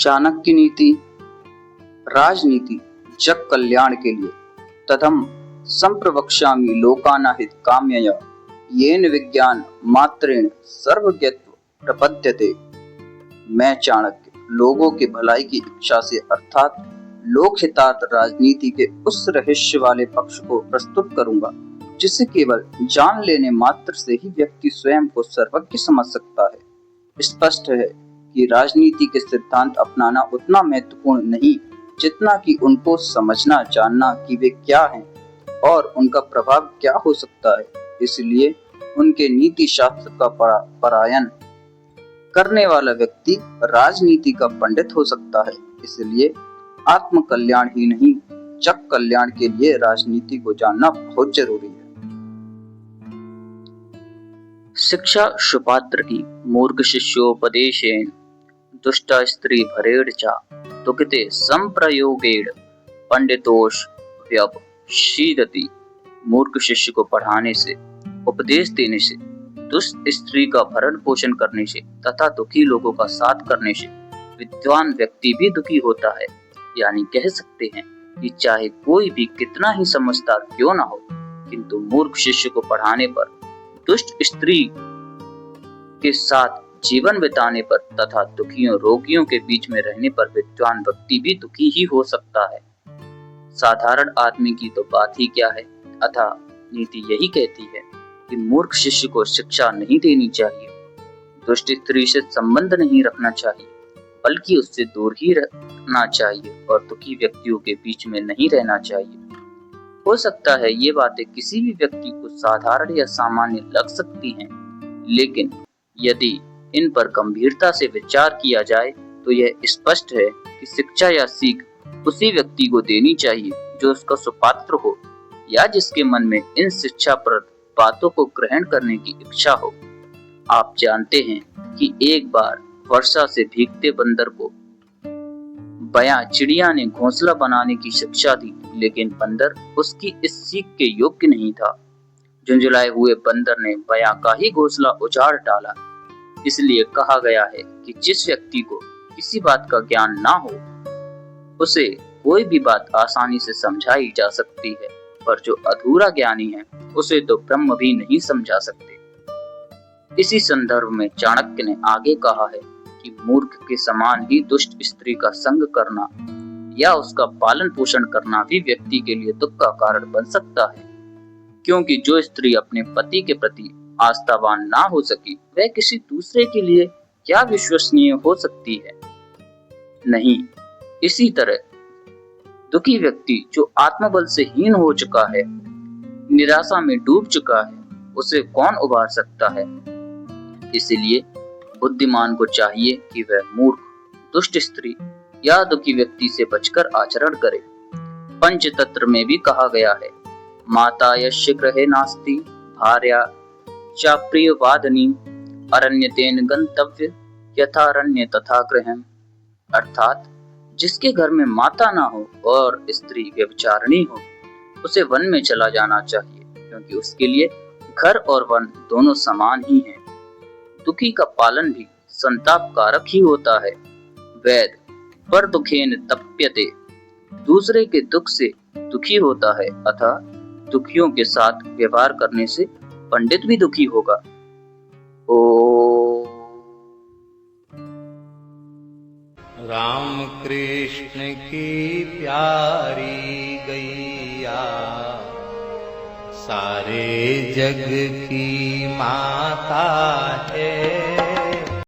चाणक्य नीति। राजनीति जग कल्याण के लिए तथम संप्रवक्ष्यामि लोकानाहित काम्यया येन विज्ञान मात्रेण सर्वज्ञत्व प्रपद्यते। मैं चाणक्य लोगों के भलाई की इच्छा से अर्थात लोकहितार्थ राजनीति के उस रहस्य वाले पक्ष को प्रस्तुत करूंगा जिसे केवल जान लेने मात्र से ही व्यक्ति स्वयं को सर्वज्ञ समझ सकता है। स्पष्ट है कि राजनीति के सिद्धांत अपनाना उतना महत्वपूर्ण नहीं जितना कि उनको समझना जानना कि वे क्या हैं और उनका प्रभाव क्या हो सकता है। इसलिए उनके नीति शास्त्र का परायण करने वाला व्यक्ति राजनीति का पंडित हो सकता है। इसलिए आत्म कल्याण ही नहीं जग कल्याण के लिए राजनीति को जानना बहुत जरूरी है। शिक्षा सुपात्र की मूर्ख शिष्योपदेशेन दुष्टा स्त्री भरेड़ चा दुखते संप्रयोगेण पंडितोष व्यवशीदति। मूर्ख शिष्य को पढ़ाने से, उपदेश देने से, दुष्ट स्त्री का भरण पोषण करने से तथा दुखी लोगों का साथ करने से विद्वान व्यक्ति भी दुखी होता है। यानी कह सकते हैं कि चाहे कोई भी कितना ही समझदार क्यों ना हो, किंतु मूर्ख शिष्य को पढ़ाने पर, दुष्ट स्त्री के साथ जीवन बिताने पर तथा दुखियों रोगियों के बीच में रहने पर विद्वान व्यक्ति भी दुखी ही हो सकता है। साधारण आदमी की तो बात ही क्या है। अतः नीति यही कहती है कि मूर्ख शिष्य को शिक्षा नहीं देनी चाहिए, दुष्ट स्त्री से संबंध नहीं रखना चाहिए, बल्कि उससे दूर ही रहना चाहिए और दुखी व्यक्तियों के बीच में नहीं रहना चाहिए। हो सकता है ये बातें किसी भी व्यक्ति को साधारण या सामान्य लग सकती हैं, लेकिन यदि इन पर गंभीरता से विचार किया जाए तो यह स्पष्ट है कि शिक्षा या सीख उसी व्यक्ति को देनी चाहिए जो उसका सुपात्र हो या जिसके मन में इन शिक्षाप्रद बातों को ग्रहण करने की इच्छा हो। आप जानते हैं कि एक बार वर्षा से भीगते बंदर को बयां चिड़िया ने घोंसला बनाने की शिक्षा दी, लेकिन बंदर उसकी इस सीख के योग्य नहीं था। झुंझुलाए हुए बंदर ने बयां का ही घोंसला उजाड़ डाला। इसलिए कहा गया है कि जिस व्यक्ति को किसी बात का ज्ञान ना हो उसे कोई भी बात आसानी से समझाई जा सकती है, पर जो अधूरा ज्ञानी है उसे तो ब्रह्म भी नहीं समझा सकते। इसी संदर्भ में चाणक्य ने आगे कहा है कि मूर्ख के समान ही दुष्ट स्त्री का संग करना या उसका पालन पोषण करना भी व्यक्ति के लिए दुख का कारण बन सकता है, क्योंकि जो स्त्री अपने पति के प्रति आस्थावान ना हो सकी वह किसी दूसरे के लिए क्या विश्वसनीय हो सकती है। नहीं, इसी तरह दुखी व्यक्ति जो आत्मबल से हीन हो चुका है, निराशा में डूब चुका है, उसे कौन उबार सकता है। इसलिए बुद्धिमान को चाहिए कि वह मूर्ख, दुष्ट स्त्री या दुखी व्यक्ति से बचकर आचरण करे। पंचतंत्र में भी कहा गया है, माता यस्य गृहे नास्ति भार्या चा प्रिय वादनी अरण्यतेन गंतव्य यथारण्य तथा गृहम्। अर्थात जिसके घर में माता ना हो और स्त्री व्यभिचारिणी हो उसे वन में चला जाना चाहिए, क्योंकि उसके लिए घर और वन दोनों समान ही हैं। दुखी का पालन भी संतापकारक ही होता है। वैद पर दुखेन तप्यते, दूसरे के दुख से दुखी होता है, अतः दुखियों के साथ व्यवहार करने से पंडित भी दुखी होगा। राम कृष्ण की प्यारी गैया सारे जग की माता है।